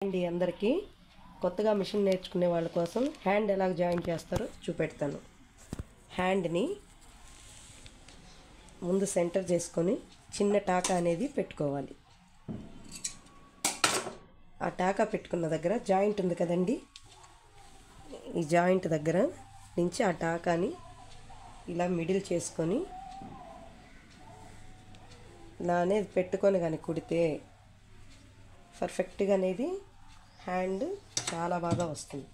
అండి అందరికీ కొత్తగా మిషన్ నేర్చుకునే వాళ్ళ కోసం హ్యాండ్ ఎలా జాయిన్ చేస్తారో చూపెడతాను. హ్యాండ్ని ముందు సెంటర్ చేసుకొని చిన్న టాకా అనేది పెట్టుకోవాలి. ఆ టాకా పెట్టుకున్న దగ్గర జాయింట్ ఉంది కదండి, ఈ జాయింట్ దగ్గర నుంచి ఆ టాకాని ఇలా మిడిల్ చేసుకొని ఇలా అనేది పెట్టుకొని కానీ కుడితే పర్ఫెక్ట్గా అనేది హ్యాండ్ చాలా బాగా వస్తుంది.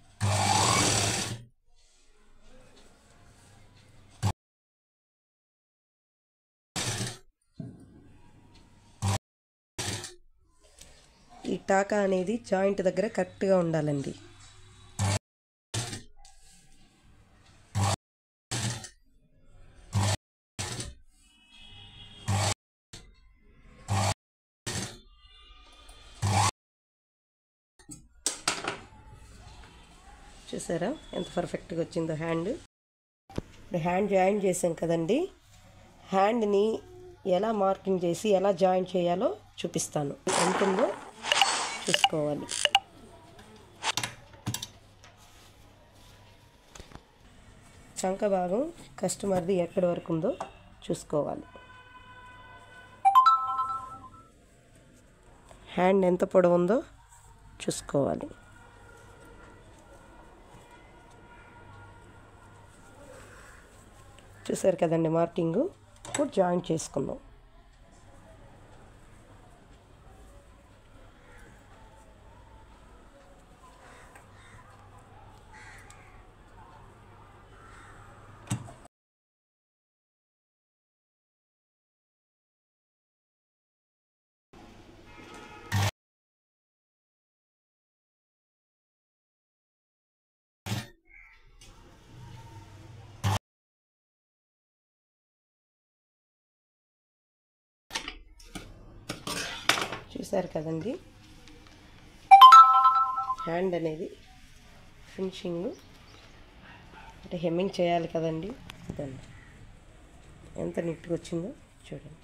ఈ టాకా అనేది జాయింట్ దగ్గర కరెక్ట్గా ఉండాలండి. చూసారా ఎంత పర్ఫెక్ట్గా వచ్చిందో హ్యాండ్. ఇప్పుడు హ్యాండ్ జాయిన్ చేసాం కదండి, హ్యాండ్ని ఎలా మార్కింగ్ చేసి ఎలా జాయిన్ చేయాలో చూపిస్తాను. ఎంత ఉందో చూసుకోవాలి. చంక భాగం కస్టమర్ది ఎక్కడి వరకు ఉందో చూసుకోవాలి. హ్యాండ్ ఎంత పొడవు ఉందో చూసుకోవాలి. చూసారు కదండి మార్కింగు. ఇప్పుడు జాయిన్ చేసుకుందాం. చూసారు కదండి హ్యాండ్ అనేది ఫినిషింగ్ అంటే హెమ్మింగ్ చేయాలి కదండి. ఎంత నీట్గా వచ్చిందో చూడండి.